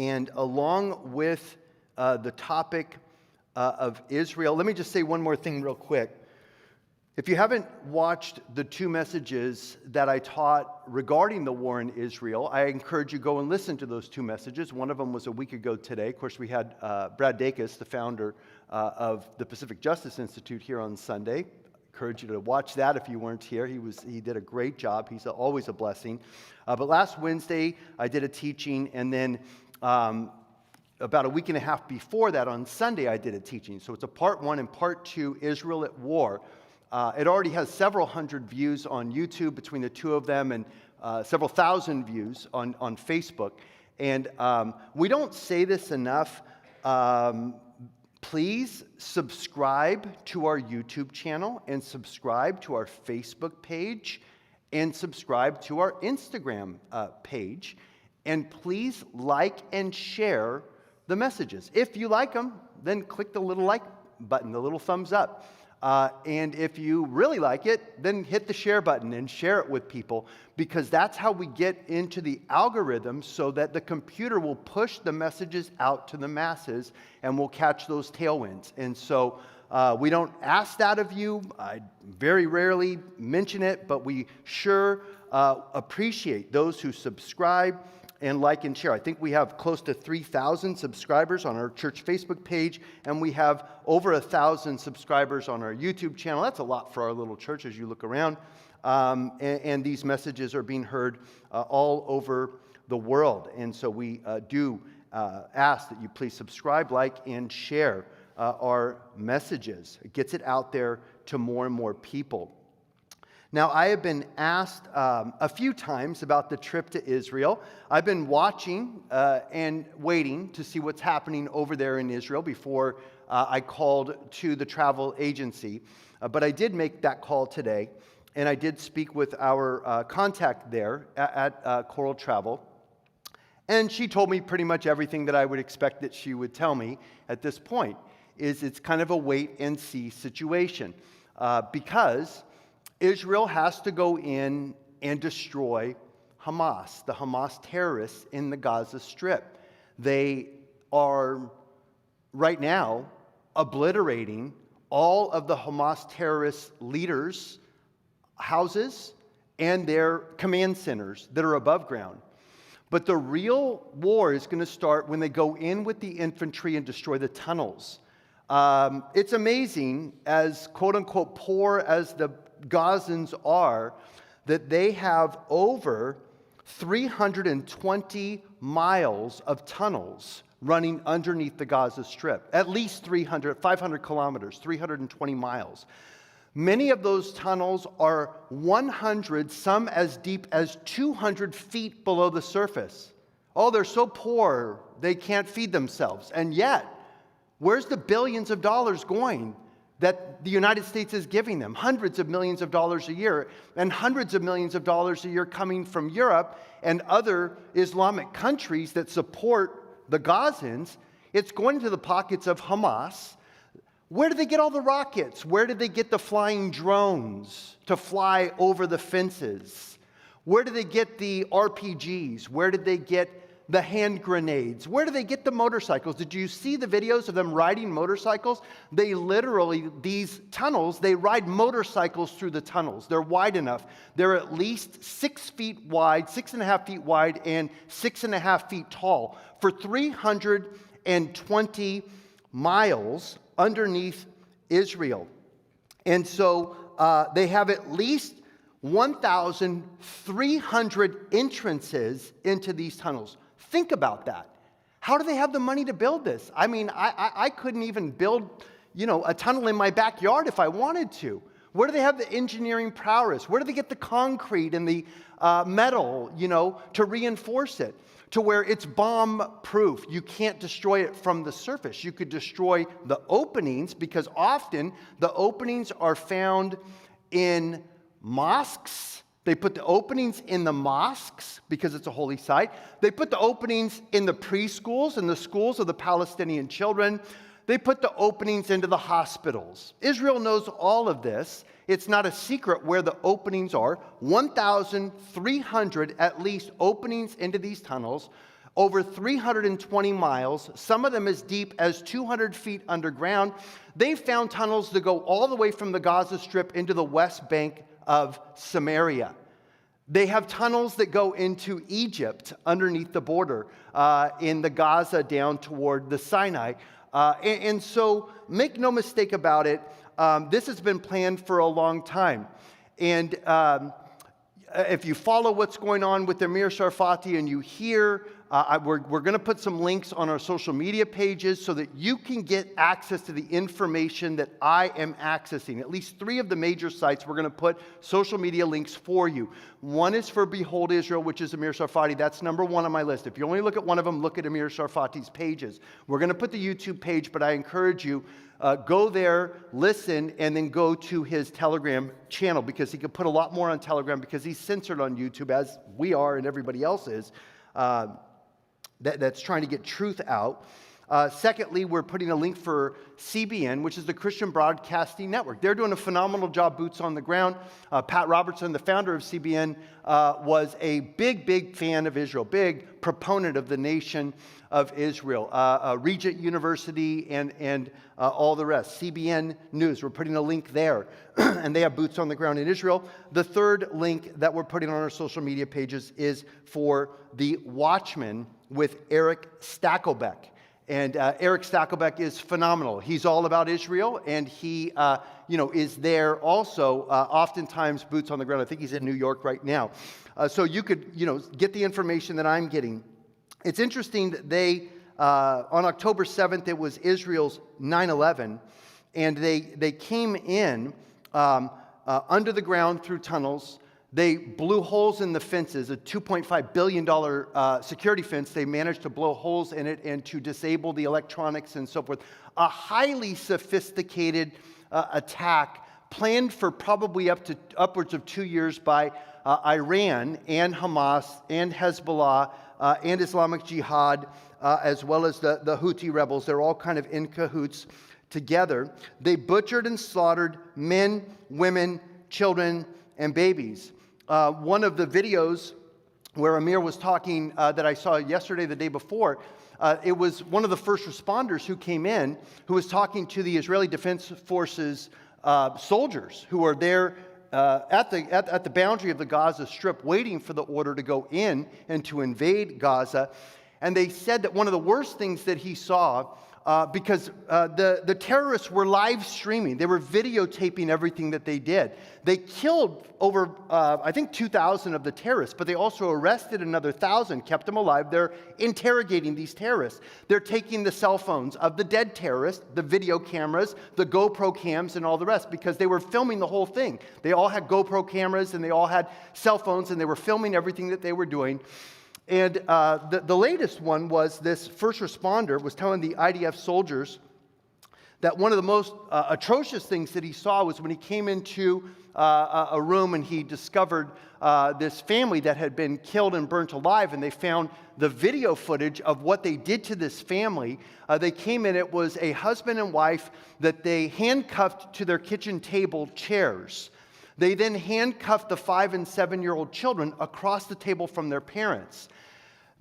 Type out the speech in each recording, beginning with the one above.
And along with the topic of Israel, let me just say one more thing real quick. If you haven't watched the two messages that I taught regarding the war in Israel, I encourage you to go and listen to those two messages. One of them was a week ago today. Of course, we had Brad Dacus, the founder of the Pacific Justice Institute, here on Sunday. I encourage you to watch that if you weren't here. He did a great job. He's always a blessing. But last Wednesday, I did a teaching, and then about a week and a half before that, on Sunday, I did a teaching. So it's a part 1 and part 2, Israel at War. It already has several hundred views on YouTube between the two of them, and several thousand views on Facebook. And we don't say this enough. Please subscribe to our YouTube channel, and subscribe to our Facebook page, and subscribe to our Instagram page. And please like and share the messages. If you like them, then click the little like button, the little thumbs up. And if you really like it, then hit the share button and share it with people, because that's how we get into the algorithm, so that the computer will push the messages out to the masses and we'll catch those tailwinds. And so we don't ask that of you. I very rarely mention it, but we sure appreciate those who subscribe and like and share. I think we have close to 3,000 subscribers on our church Facebook page, and we have over 1,000 subscribers on our YouTube channel. That's a lot for our little church as you look around. And these messages are being heard all over the world. And so we do ask that you please subscribe, like, and share our messages. It gets it out there to more and more people. Now, I have been asked a few times about the trip to Israel. I've been watching and waiting to see what's happening over there in Israel before I called to the travel agency. But I did make that call today, and I did speak with our contact there at Coral Travel. And she told me pretty much everything that I would expect that she would tell me at this point. It's kind of a wait-and-see situation because Israel has to go in and destroy Hamas, the Hamas terrorists in the Gaza Strip. They are right now obliterating all of the Hamas terrorist leaders' houses and their command centers that are above ground. But the real war is going to start when they go in with the infantry and destroy the tunnels. It's amazing, as quote-unquote poor as the Gazans are, that they have over 320 miles of tunnels running underneath the Gaza Strip. At least 500 kilometers, 320 miles. Many of those tunnels are 100, some as deep as 200 feet below the surface. Oh, they're so poor, they can't feed themselves. And yet, where's the billions of dollars going that the United States is giving them? Hundreds of millions of dollars a year, and hundreds of millions of dollars a year coming from Europe and other Islamic countries that support the Gazans. It's going to the pockets of Hamas. Where do they get all the rockets? Where do they get the flying drones to fly over the fences? Where do they get the RPGs? Where did they get the hand grenades? Where do they get the motorcycles? Did you see the videos of them riding motorcycles? They literally, these tunnels, they ride motorcycles through the tunnels. They're wide enough. They're at least 6 feet wide, 6.5 feet wide, and 6.5 feet tall for 320 miles underneath Israel. And so they have at least 1,300 entrances into these tunnels. Think about that. How do they have the money to build this? I mean, I couldn't even build, a tunnel in my backyard if I wanted to. Where do they have the engineering prowess? Where do they get the concrete and the metal, to reinforce it to where it's bomb-proof? You can't destroy it from the surface. You could destroy the openings, because often the openings are found in mosques. They put the openings in the mosques because it's a holy site. They put the openings in the preschools and the schools of the Palestinian children. They put the openings into the hospitals. Israel knows all of this. It's not a secret where the openings are. 1,300 at least openings into these tunnels. over 320 miles, some of them as deep as 200 feet underground. They found tunnels that go all the way from the Gaza Strip into the West Bank of Samaria. They have tunnels that go into Egypt underneath the border in the Gaza down toward the Sinai. And so make no mistake about it, this has been planned for a long time. And if you follow what's going on with Amir Tsarfati and you hear, we're going to put some links on our social media pages so that you can get access to the information that I am accessing. At least 3 of the major sites, we're going to put social media links for you. One is for Behold Israel, which is Amir Tsarfati. That's number 1 on my list. If you only look at one of them, look at Amir Tsarfati's pages. We're going to put the YouTube page, but I encourage you, go there, listen, and then go to his Telegram channel, because he could put a lot more on Telegram, because he's censored on YouTube, as we are and everybody else is, that's trying to get truth out. Secondly, we're putting a link for CBN, which is the Christian Broadcasting Network. They're doing a phenomenal job, boots on the ground. Pat Robertson, the founder of CBN, was a big fan of Israel, big proponent of the nation of Israel. Regent University and all the rest. CBN News, we're putting a link there. And they have boots on the ground in Israel. The third link that we're putting on our social media pages is for The Watchman with Eric Stakelbeck. And Eric Stakelbeck is phenomenal. He's all about Israel, and he, is there also, oftentimes boots on the ground. I think he's in New York right now. So you could, get the information that I'm getting. It's interesting that they, on October 7th, it was Israel's 9/11, and they came in under the ground through tunnels. They blew holes in the fences, a $2.5 billion security fence. They managed to blow holes in it and to disable the electronics and so forth. A highly sophisticated attack planned for probably upwards of 2 years by Iran and Hamas and Hezbollah and Islamic Jihad, as well as the Houthi rebels. They're all kind of in cahoots together. They butchered and slaughtered men, women, children, and babies. One of the videos where Amir was talking that I saw yesterday, the day before, it was one of the first responders who came in who was talking to the Israeli Defense Forces soldiers who are there at the boundary of the Gaza Strip waiting for the order to go in and to invade Gaza. And they said that one of the worst things that he saw, because the terrorists were live streaming. They were videotaping everything that they did. They killed over, I think, 2,000 of the terrorists, but they also arrested another 1,000, kept them alive. They're interrogating these terrorists. They're taking the cell phones of the dead terrorists, the video cameras, the GoPro cams, and all the rest, because they were filming the whole thing. They all had GoPro cameras, and they all had cell phones, and they were filming everything that they were doing. And the latest one was this first responder was telling the IDF soldiers that one of the most atrocious things that he saw was when he came into a room and he discovered this family that had been killed and burnt alive, and they found the video footage of what they did to this family. They came in, it was a husband and wife that they handcuffed to their kitchen table chairs. They then handcuffed the 5- and 7-year-old children across the table from their parents.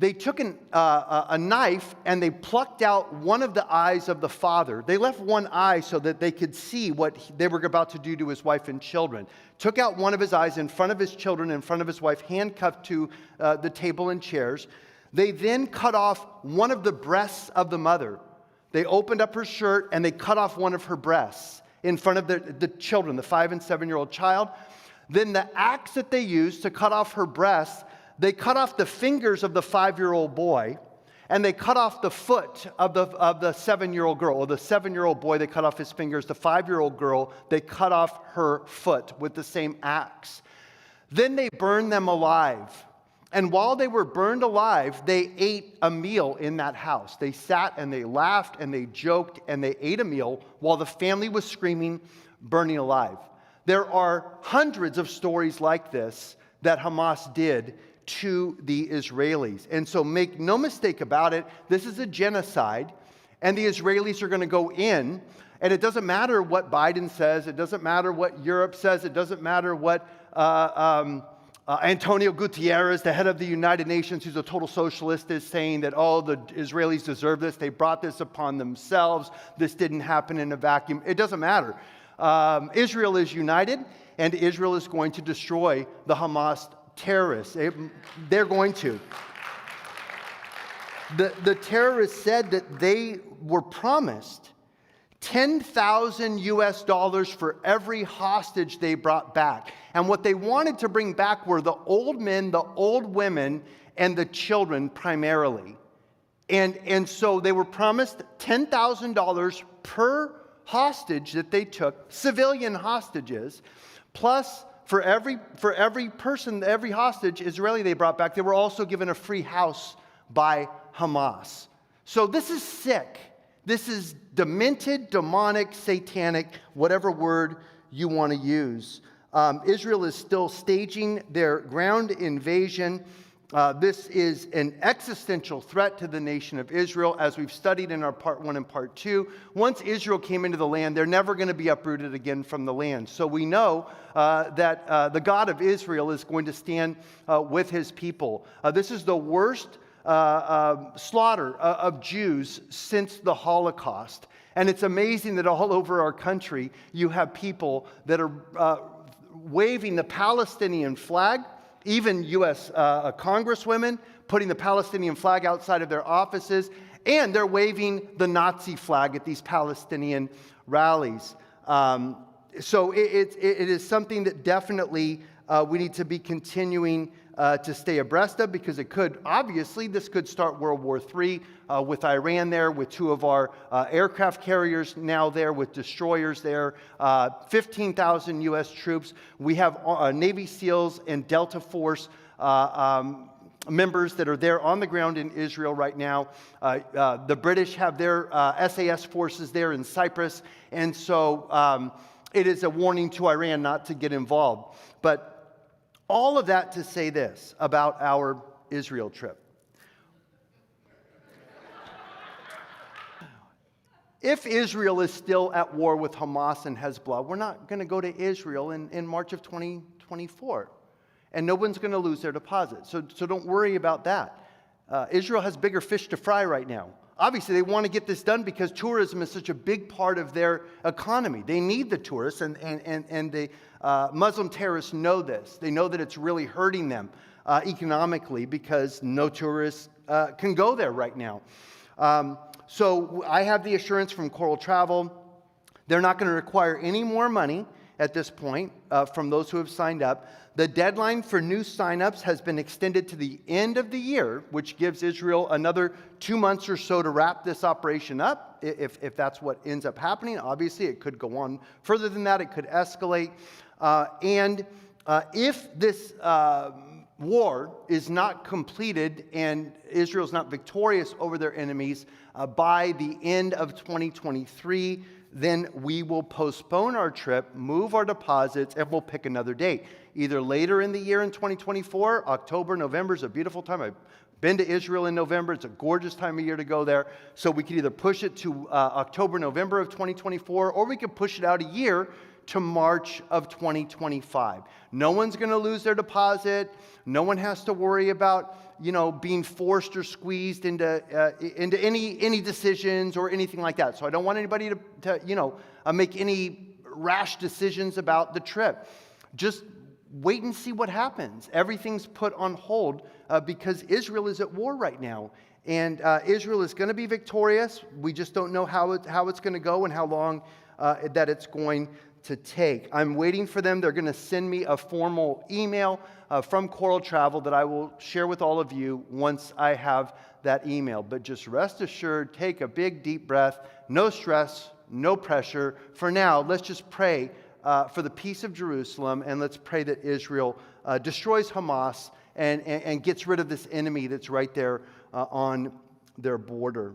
They took a knife and they plucked out one of the eyes of the father. They left one eye so that they could see what they were about to do to his wife and children. Took out one of his eyes in front of his children, in front of his wife, handcuffed to the table and chairs. They then cut off one of the breasts of the mother. They opened up her shirt and they cut off one of her breasts in front of the children, the 5- and 7-year-old child. Then the axe that they used to cut off her breasts, they cut off the fingers of the 5-year-old boy, and they cut off the foot of the 7-year-old girl. Or the 7-year-old boy, they cut off his fingers. The 5-year-old girl, they cut off her foot with the same axe. Then they burned them alive. And while they were burned alive, they ate a meal in that house. They sat and they laughed and they joked and they ate a meal while the family was screaming, burning alive. There are hundreds of stories like this that Hamas did to the Israelis. And so make no mistake about it, this is a genocide, and the Israelis are going to go in, and it doesn't matter what Biden says, it doesn't matter what Europe says, it doesn't matter what Antonio Guterres, the head of the United Nations, who's a total socialist, is saying that, oh, the Israelis deserve this. They brought this upon themselves. This didn't happen in a vacuum. It doesn't matter. Israel is united, and Israel is going to destroy the Hamas terrorists. They're going to. The terrorists said that they were promised $10,000 for every hostage they brought back. And what they wanted to bring back were the old men, the old women, and the children primarily. And so they were promised $10,000 per hostage that they took, civilian hostages, plus for every person, every hostage Israeli they brought back, they were also given a free house by Hamas. So this is sick. This is demented, demonic, satanic, whatever word you want to use. Israel is still staging their ground invasion. This is an existential threat to the nation of Israel, as we've studied in our part 1 and part 2. Once Israel came into the land, they're never going to be uprooted again from the land. So we know that the God of Israel is going to stand with his people. This is the worst slaughter of Jews since the Holocaust. And it's amazing that all over our country you have people that are waving the Palestinian flag, even U.S. congresswomen putting the Palestinian flag outside of their offices, and they're waving the Nazi flag at these Palestinian rallies. So it is something that definitely we need to be continuing to stay abreast of, because this could start World War III with Iran there, with 2 of our aircraft carriers now there, with destroyers there, 15,000 U.S. troops. We have Navy SEALs and Delta Force members that are there on the ground in Israel right now. The British have their SAS forces there in Cyprus, and so it is a warning to Iran not to get involved. But all of that to say this about our Israel trip. If Israel is still at war with Hamas and Hezbollah, we're not going to go to Israel in March of 2024. And no one's going to lose their deposit. So don't worry about that. Israel has bigger fish to fry right now. Obviously, they want to get this done because tourism is such a big part of their economy. They need the tourists, and the Muslim terrorists know this. They know that it's really hurting them economically because no tourists can go there right now. So I have the assurance from Coral Travel. They're not going to require any more money at this point from those who have signed up. The deadline for new signups has been extended to the end of the year, which gives Israel another 2 months or so to wrap this operation up, if that's what ends up happening. Obviously, it could go on further than that. It could escalate. And if this war is not completed and Israel is not victorious over their enemies by the end of 2023, then we will postpone our trip, move our deposits, and we'll pick another date. Either later in the year in 2024, October, November is a beautiful time. I've been to Israel in November. It's a gorgeous time of year to go there. So we could either push it to October, November of 2024, or we could push it out a year to March of 2025. No one's going to lose their deposit. No one has to worry about, being forced or squeezed into any decisions or anything like that. So I don't want anybody to make any rash decisions about the trip. Just wait and see what happens. Everything's put on hold because Israel is at war right now. And Israel is going to be victorious. We just don't know how it's going to go and how long that it's going to take. I'm waiting for them. They're going to send me a formal email from Coral Travel that I will share with all of you once I have that email. But just rest assured, take a big, deep breath. No stress, no pressure. For now, let's just pray for the peace of Jerusalem, and let's pray that Israel destroys Hamas and gets rid of this enemy that's right there on their border.